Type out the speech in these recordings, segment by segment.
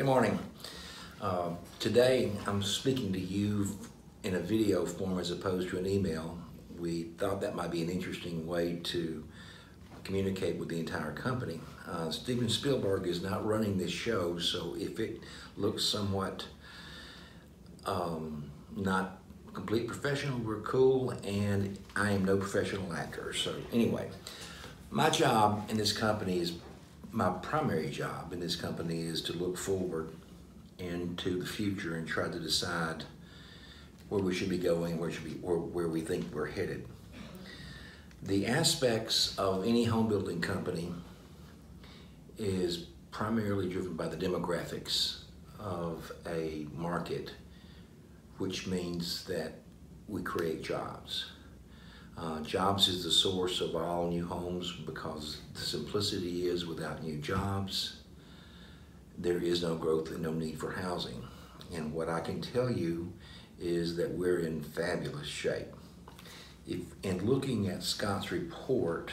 Good morning. Today I'm speaking to you in a video form as opposed to an email. We thought that might be an interesting way to communicate with the entire company. Steven Spielberg is not running this show, so if it looks somewhat not complete professional, we're cool, and I am no professional actor. So anyway, my job in this company is my primary job in this company is to look forward into the future and try to decide where we should be going, where we think we're headed. The aspects of any home building company is primarily driven by the demographics of a market, which means that we create jobs. Jobs is the source of all new homes because the simplicity is without new jobs, there is no growth and no need for housing. And what I can tell you is that we're in fabulous shape. In looking at Scott's report,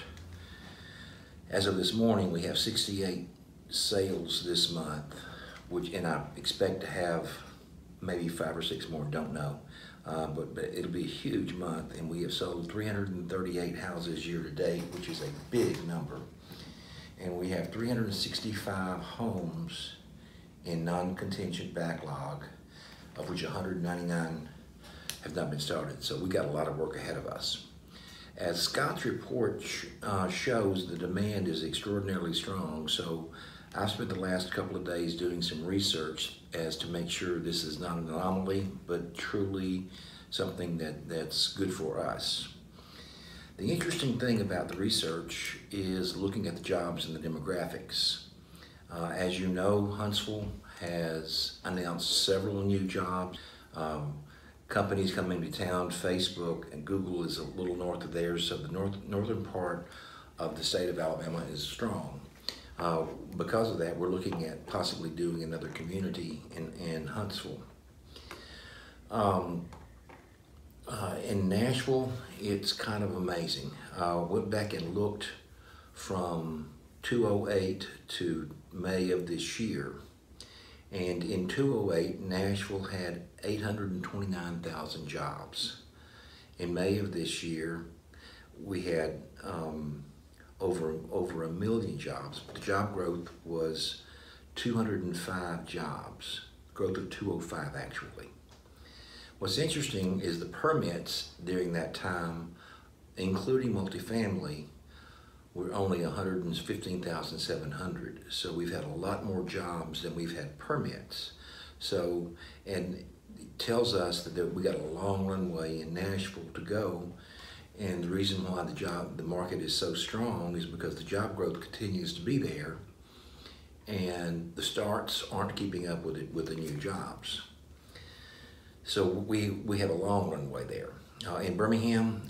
as of this morning, we have 68 sales this month, and I expect to have maybe 5 or 6 more, don't know. But it'll be a huge month, and we have sold 338 houses year to date, which is a big number. And we have 365 homes in non-contingent backlog, of which 199 have not been started. So we got a lot of work ahead of us. As Scott's report shows, the demand is extraordinarily strong. So I've spent the last couple of days doing some research as to make sure this is not an anomaly, but truly something that's good for us. The interesting thing about the research is looking at the jobs and the demographics. As you know, Huntsville has announced several new jobs. Companies coming to town, Facebook and Google is a little north of there, so the northern part of the state of Alabama is strong. Because of that, we're looking at possibly doing another community in Huntsville. In Nashville, it's kind of amazing. Went back and looked from 2008 to May of this year. And in 2008, Nashville had 829,000 jobs. In May of this year, we had over 1 million jobs. The job growth was 205 jobs, growth of 205 actually. What's interesting is the permits during that time, including multifamily, were only 115,700. So we've had a lot more jobs than we've had permits. So, and it tells us that we got a long runway in Nashville to go. And the reason why the market is so strong is because the job growth continues to be there, and the starts aren't keeping up with it with the new jobs. So we have a long runway there. In Birmingham,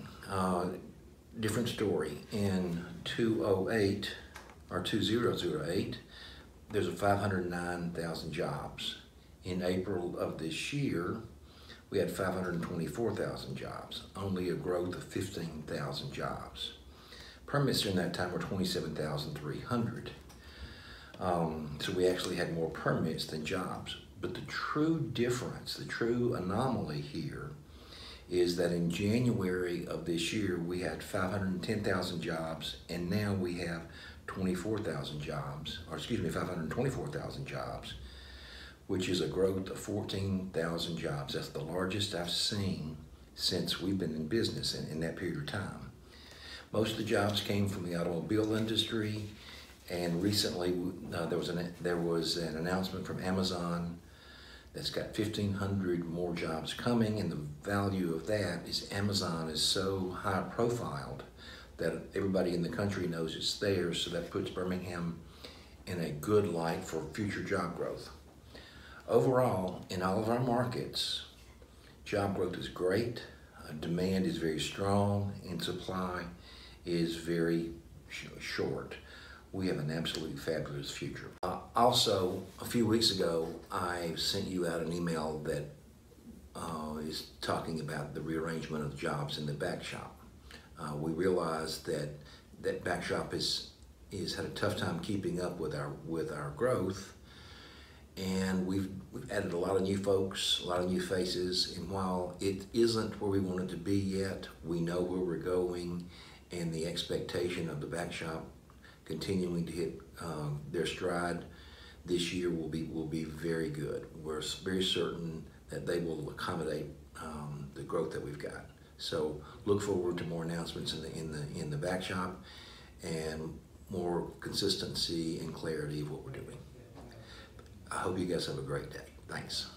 different story. In 2008, there's 509,000 jobs. In April of this year, we had 524,000 jobs, only a growth of 15,000 jobs. Permits during that time were 27,300. So we actually had more permits than jobs. But the true difference, the true anomaly here is that in January of this year, we had 510,000 jobs, and now we have 524,000 jobs, which is a growth of 14,000 jobs. That's the largest I've seen since we've been in business in that period of time. Most of the jobs came from the automobile industry, and recently there was an announcement from Amazon that's got 1,500 more jobs coming, and the value of that is Amazon is so high profiled that everybody in the country knows it's there, so that puts Birmingham in a good light for future job growth. Overall, in all of our markets, job growth is great, demand is very strong, and supply is very short. We have an absolutely fabulous future. Also, a few weeks ago, I sent you out an email that is talking about the rearrangement of jobs in the back shop. We realized that back shop has had a tough time keeping up with our growth, and we've added a lot of new folks, a lot of new faces, and while it isn't where we want it to be yet, we know where we're going, and the expectation of the back shop continuing to hit their stride this year will be very good. We're very certain that they will accommodate the growth that we've got. So look forward to more announcements in the back shop and more consistency and clarity of what we're doing. I hope you guys have a great day. Thanks.